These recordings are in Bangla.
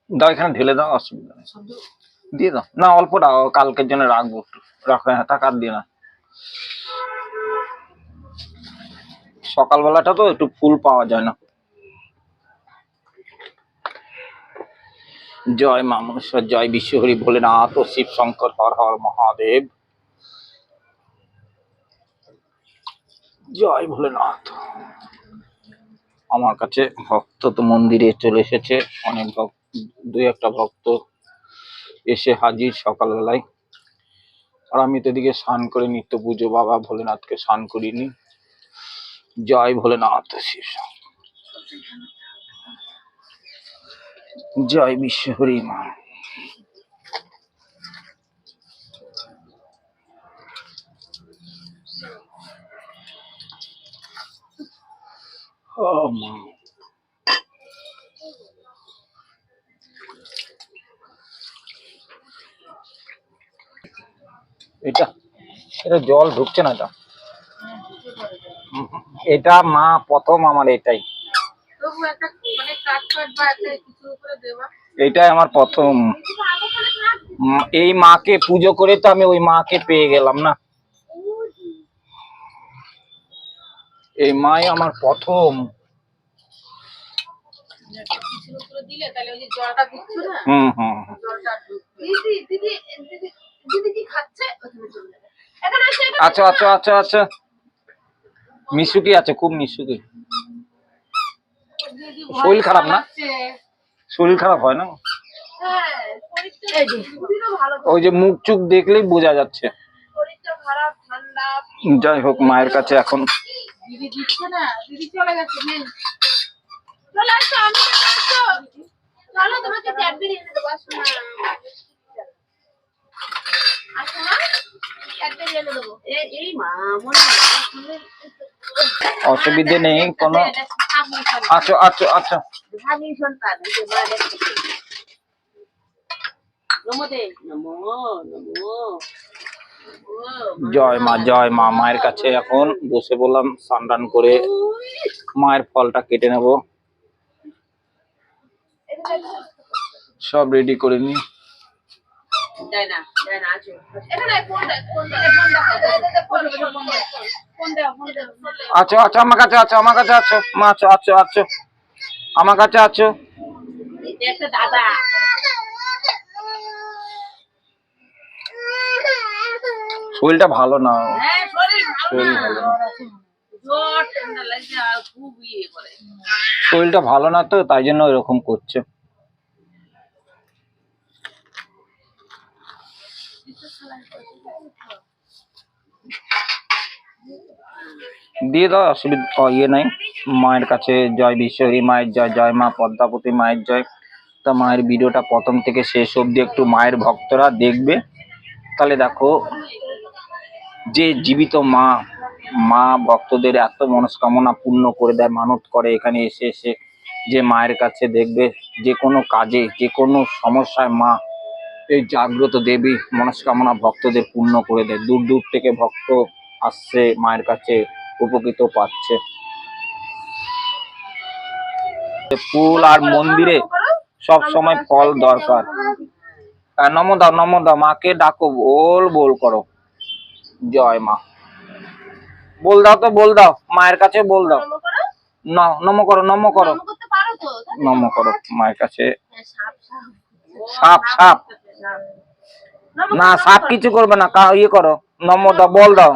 দাও এখানে ঢেলে দাও, অসুবিধা নেই, দিয়ে দাও না, অল্পটা কালকের জন্য রাখবো একটু, রাখো, হ্যাঁ টাকা দিয়ে না, সকালবেলাটা তো একটু ফুল পাওয়া যায় না। জয় মা মনসা, জয় বিশ্বহরি ভোলেনাথ ও শিব শঙ্কর, হর হর মহাদেব, জয় ভোলেনাথ। আমার কাছে ভক্ত তো মন্দিরে চলে এসেছে, অনেক ভক্ত, দুই একটা ভক্ত এসে হাজির সকালবেলায়। আর আমি তো এদিকে স্নান করে নিত্য পুজো বাবা ভোলেনাথকে স্নান করিনি। জয় ভোলেনাথ শিব শঙ্কর, জয় বিশ্বহরি মা। ও মা, এটা এটা জল ঢুকছে না, এটা মা প্রথম আমার এটাই, এটাই আমার প্রথম। এই মাকে পুজো করে তো আমি ওই মাকে পেয়ে গেলাম না, এই মাই আমার প্রথম। হুম হুম, আচ্ছা আচ্ছা আচ্ছা আচ্ছা, মিশুকি আছে, খুব মিশুকি। শরীর খারাপ না, শরীর খারাপ হয় না, ওই যে মুখ চুখ দেখলেই বোঝা যাচ্ছে। যাই হোক, মায়ের কাছে এখন অসুবিধে নেই কোনো। আচ্ছা আচ্ছা আচ্ছা, জয় মা জয় মা। মায়ের কাছে এখন বসে বললাম, স্নান টান করে মায়ের ফলটা কেটে নেব, সব রেডি করে নি। আচ্ছা আচ্ছা, আমার কাছে আছো, আমার কাছে আছো মা, আছো আছো আছো, আমার কাছে আছো। শরীরটা ভালো না, শরীর ভালো না, শরীরটা ভালো না তো, তাই জন্য এরকম করছে। দিয়ে দাও, অসুবিধা ইয়ে নাই। মায়ের কাছে জয় বিশ্বহরি মায়ের জয়, জয় মা পদ্মাবতী মায়ের জয়। তা মায়ের ভিডিওটা প্রথম থেকে শেষ অবধি একটু মায়ের ভক্তরা দেখবে, তাহলে দেখো যে জীবিত মা, মা ভক্তদের এত মনস্কামনা পূর্ণ করে দেয়, মানত করে এখানে এসে এসে, যে মায়ের কাছে দেখবে যে কোনো কাজে যে কোনো সমস্যায় মা এই জাগ্রত দেবী মনস্কামনা ভক্তদের পূর্ণ করে দেয়। দূর দূর থেকে ভক্ত আসছে মায়ের কাছে, উপকৃত পাচ্ছে। ফুল আর মন্দিরে সব সময় ফল দরকার। নমো দাও, নমো দাও, মাকে ডাকো, বল বল করো, জয় মা বল দাও, তো বল দাও, মায়ের কাছে বল দাও, নমো করো, নমো করো, নমো করো মায়ের কাছে। সাপ সাপ না, সাপ কিছু করবে না, ইয়ে করো, নমো দাও, বল দাও।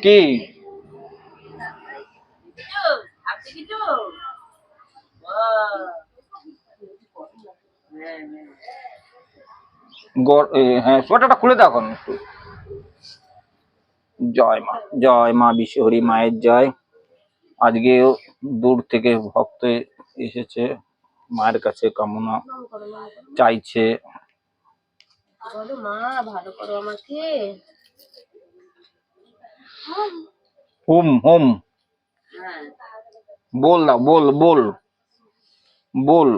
কি হ্যাঁ, সোয়েটারটা খুলে দাও এখন একটু। জয় মা জয় মা বিশ্বহরি মায়ের জয়। আজকেও দূর থেকে ভক্ত এসেছে, মায়ের কাছে কামনা চাইছে। হুম হুম, বল দাও, বল বল বল।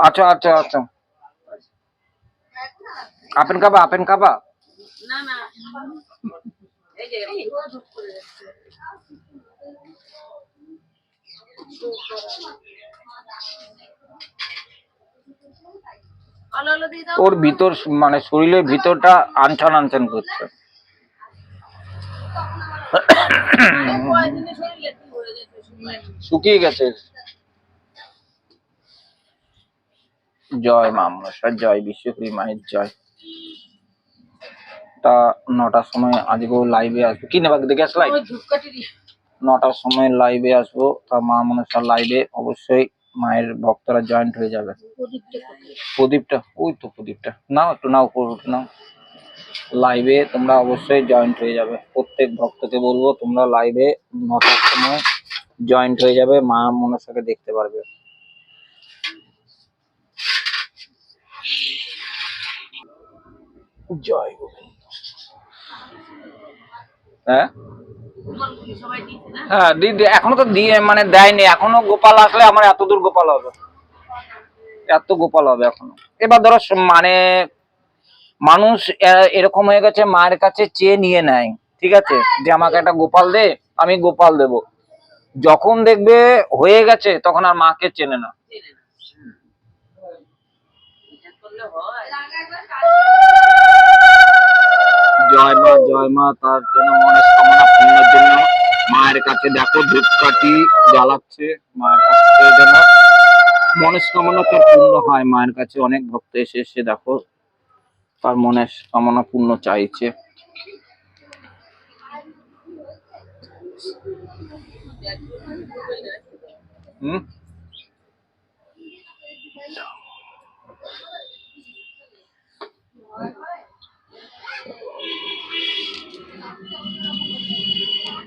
আচ্ছা আচ্ছা আচ্ছা, আপেন খাবা, আপেন খাবা? ওর ভিতর মানে শরীরের ভিতরটা আনছান আনছান করছে। শুকিয়ে গেছে। জয় মা মনসা, জয় বিশ্বকর্মী মায়ের জয়। তা 9টার সময় আজকেও লাইভে আসবো, কি নেবা দেখে আসলাই? 9টার সময় লাইভে আসবো, তা মা মনসার লাইভে অবশ্যই মায়ের ভক্তরা জয়েন্ট হয়ে যাবে। প্রদীপটা ওই তো, প্রদীপটা নাও, একটু নাও, নাও। লাইভে তোমরা অবশ্যই জয়েন্ট হয়ে যাবে, প্রত্যেক ভক্তকে বলবো তোমরা লাইভে 9টার সময় জয়েন্ট হয়ে যাবে, মা মনসাকে দেখতে পারবে। জয় গোবিন্দ। হ্যাঁ হ্যাঁ দিদি, এখনো তো দিয়ে মানে দেয়নি, এখনো গোপাল আসলে আমার এত দূর গোপাল হবে, এত গোপাল হবে এখনো। এবার ধরো মানে মানুষ এরকম হয়ে গেছে, মায়ের কাছে চেয়ে নিয়ে নেয়, ঠিক আছে, যে আমাকে একটা গোপাল দে, আমি গোপাল দেব। যখন দেখবে হয়ে গেছে তখন আর মাকে চেনে না। জয় মা, জয় মা। তার জন্য মনস্কামনা পূর্ণের জন্য মায়ের কাছে দেখো ধূপকাঠি জ্বালাচ্ছে, মায়ের কাছে যেন মনস্কামনা তার পূর্ণ হয়। মায়ের কাছে অনেক ভক্ত এসে এসে দেখো তার মনের কামনা পূর্ণ চাইছে। হুম,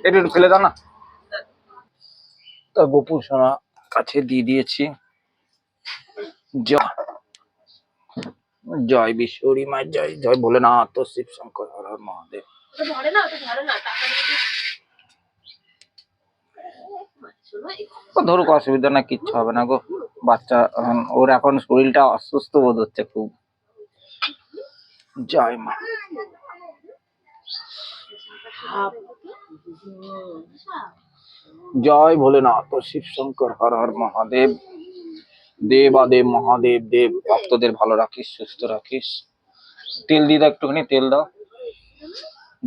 এটা একটু ফেলে দাও না। তা গোপুর সোনা কাছে দিয়ে দিয়েছি। জয় জয় বিশ্বরী মায়ের জয়, জয় ভোলেনাথ শিব শঙ্কর হর হর মহাদেব। ধরুক, অসুবিধা না, কিচ্ছু হবে না গো। বাচ্চা ওর এখন শরীরটা অসুস্থ বোধ হচ্ছে খুব। জয় মা। জয় ভোলেনাথ শিব শঙ্কর হর হর মহাদেব। দেবাদেব মহাদেব দেব, ভক্তদের ভালো রাখিস, সুস্থ রাখিস। তেল দিয়ে দাও, একটুখানি তেল দাও।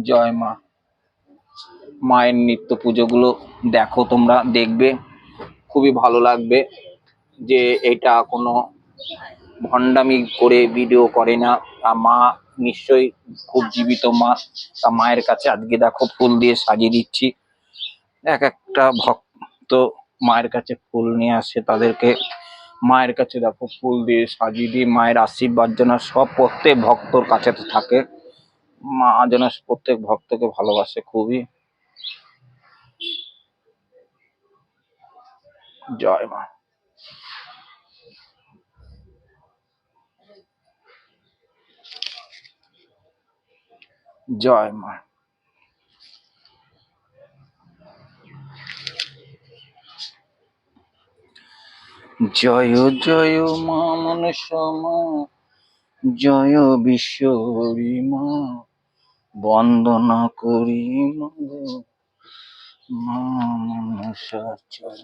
জয় মা। মায়ের নিত্য পুজো গুলো দেখো, তোমরা দেখবে, খুবই ভালো লাগবে যে এটা কোনো ভণ্ডামি করে ভিডিও করে না। মা নিশ্চয়ই খুব জীবিত মা। তা মায়ের কাছে আজকে দেখো ফুল দিয়ে সাজিয়ে দিচ্ছি। এক একটা ভক্ত মায়ের কাছে ফুল নিয়ে আসে, তাদেরকে মায়ের কাছে দেখো ফুল দিয়ে সাজিয়ে দিয়ে মায়ের আশীর্বাদ যেন সব প্রত্যেক ভক্তর কাছে থাকে। মা যেন প্রত্যেক ভক্তকে ভালোবাসে খুবই। জয় মা। জয় মা। জয় জয় মা মনসা মা, জয় বিশ্বরী মা, বন্দনা করি মা মনসা জয়।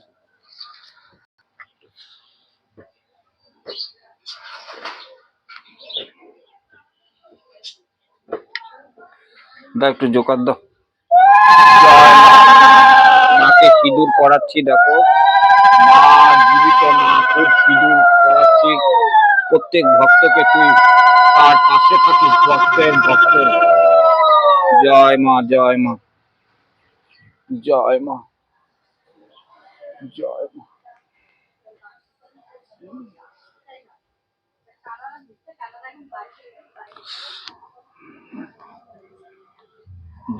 দাও একটু জোকার দাও। জয় মা। মাকে সিঁদুর পরাচ্ছি দেখো, মা জীবিত, মা খুব সিঁদুর পরাচ্ছি। প্রত্যেক ভক্তকে তুই তার পাশে থাকিস, ভক্তের ভক্ত। জয় মা, জয় মা, জয় মা, জয় মা,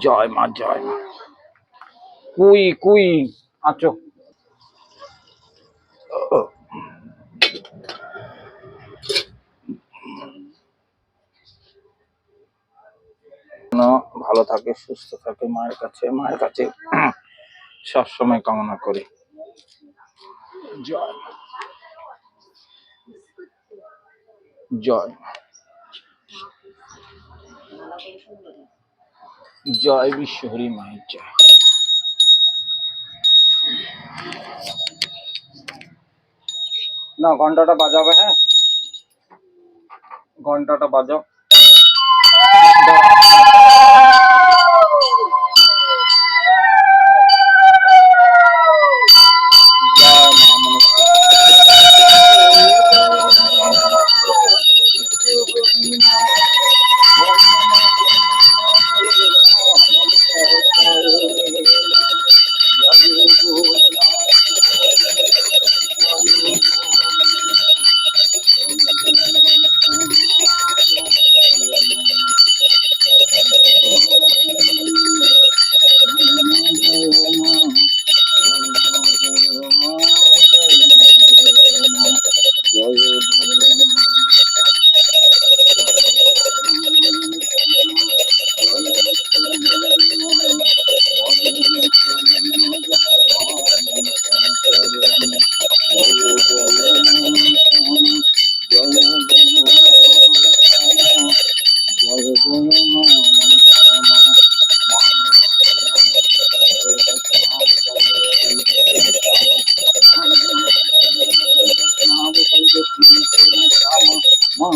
জয় মা, জয় মা। কুই কুই আছো। যেন ভালো থাকে, সুস্থ থাকে, মায়ের কাছে সবসময় কামনা করি। জয় জয় জয় বিশ্বহরি মায়ের জয়। না, ঘন্টাটা বাজাবে। হ্যাঁ, ঘন্টাটা বাজাও। জয় মা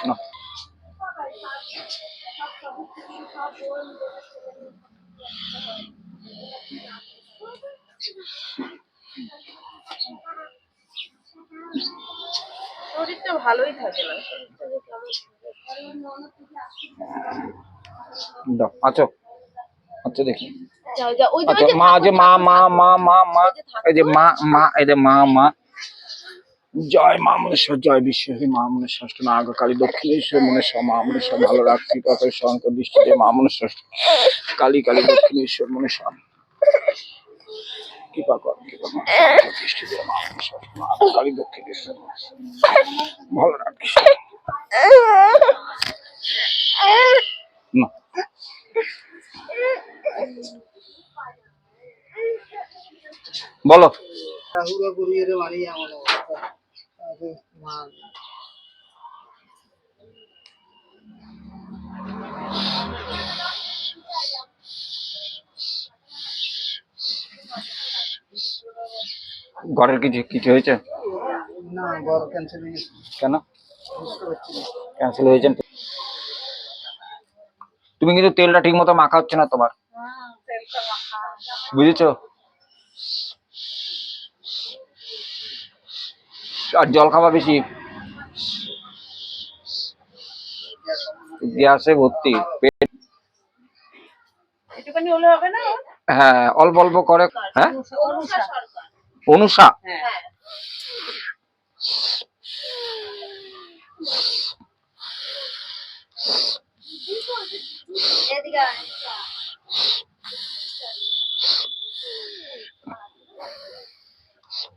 না, শরীরটা ভালোই থাকে না, শরীরটা যে কেমন দাও আচ্ছা আচ্ছা দেখি। যাও যাও, ওই যে আচ্ছা মা, যে মা মা মা মা মা, এই যে মা মা, এই যে মা মা, জয় মা মনসা, জয় বিশ্বহরী মা মনসা, নাগ কালী দক্ষিণেশ্বর মনসা, মা মনসা ভালো রাখছি পাপের শঙ্কর দৃষ্টিতে মা মনসা, কালী কালী দক্ষিণেশ্বর মনসা কৃপা কর, কৃপা কর, শঙ্কর দৃষ্টিতে মা মনসা, নাগ কালী দক্ষিণেশ্বর মনসা ভালো রাখিস। না বলো। রাহুরা গরুয়ের বাড়ি এমন অবস্থা আগে মা ঘরের কিছু কিছু হয়েছে? না বড় ক্যান্সার হয়ে গেছে, কেন বুঝতে পারছি না। ক্যান্সেল হয়েছে? তুমি কিন্তু তেলটা ঠিক মতো মাখা হচ্ছে না তোমার, বুঝেছো? আর জল খাওয়া বেশি, গ্যাসে ভর্তি পেট। একটুখানি হলে হবে না? হ্যাঁ অল্প অল্প করে। হ্যাঁ অনুষা সরকার। অনুষা, হ্যাঁ এদিকে আয়।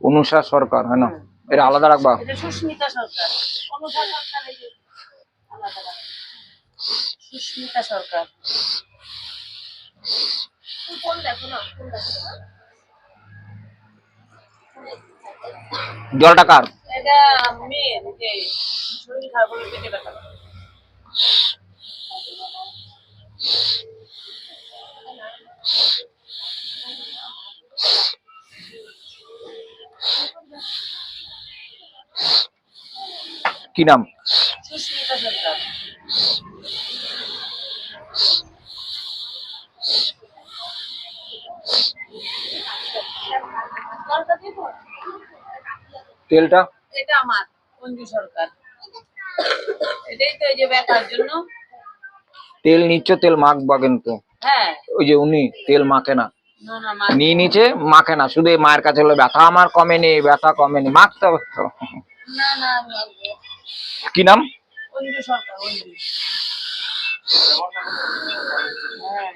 অনুষা সরকার, হ্যাঁ না এটা আলাদা রাখবা। এটা সুস্মিতা সরকার, অনুষা সরকার এই যে আলাদা রাখা। সুস্মিতা সরকার। তুমি ফোন দেখো না, ফোন দেখো না। জলটা কার? এটা মেয়ের, যে শরীর খারাপ হলে পেটে ব্যথা করে। কি নাম? সুস্মিতা সরকার। জলটা দেবো? তেলটা? এটা আমার অঞ্জু সরকার। এটাই তো এই যে ব্যথার জন্য। তেল নিচ্ছ, তেল মাখবা কিন্তু। হ্যাঁ ওই যে উনি তেল মাখে না, না না মা নিয়ে নিচে মাখে না, শুধু এই মায়ের কাছে হলো ব্যথা আমার কমেনি, ব্যথা কমেনি, মাখতে হবে তো। না না আমি মাখবো। কি নাম? অঞ্জু সরকার, অঞ্জু। হ্যাঁ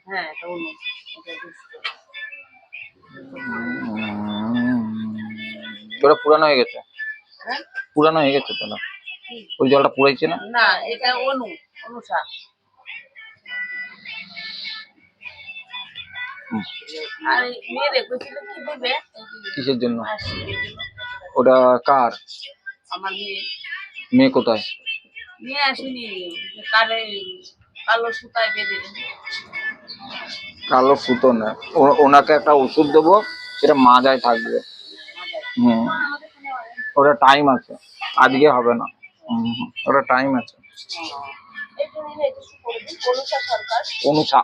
হ্যাঁ এটা অন্য, এটা দুষ্ট। ওটা পুরানো হয়ে গেছে, হ্যাঁ পুরানো হয়ে গেছে তো না, ওই জলটা পুরাইছে না। না এটা অনুষা। আর মেয়ে রেখেছিল কি দেবে? কিসের জন্য? মাসির জন্য। ওটা কার? আমার মেয়ে। মেয়ে কোথায়? নিয়ে আসিনি, কালে কালো সুতায় বেঁধে দেবে। কালো সুতো না, ওনাকে একটা ওষুধ দেবো, সেটা মাজায় থাকবে। হুম ওটা টাইম আছে, আজকে হবে না। ওটা টাইম আছে। একটু নিলে একটু করে দিন, অনুষা সরকার। অনুষা।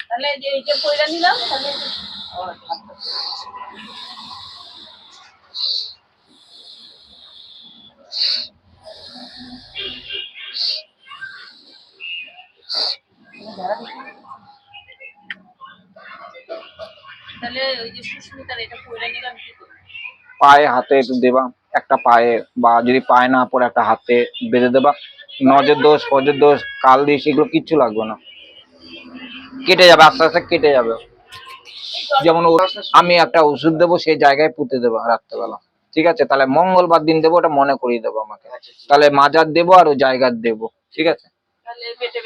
তাহলে এই যে এইটা কইরা নিলাম, তাহলে তাহলে ওই যে সুস্মিতার এটা কইরা নিলাম কি করব? পায়ে হাতে একটু দেবা, একটা পায়ে, বা যদি পায়ে না পরে একটা হাতে বেঁধে দেবা। নজর দোষ, ফজর দোষ, কাল দিস, এগুলো কিচ্ছু লাগবে না, কেটে যাবে, আস্তে আস্তে কেটে যাবে। যেমন আমি একটা ওষুধ দেবো, সেই জায়গায় পুঁতে দেবো রাত্রেবেলা, ঠিক আছে? তাহলে মঙ্গলবার দিন দেবো, ওটা মনে করিয়ে দেবো আমাকে, তাহলে মাজার দেবো আর ওই জায়গার দেবো, ঠিক আছে? তাহলে পেটে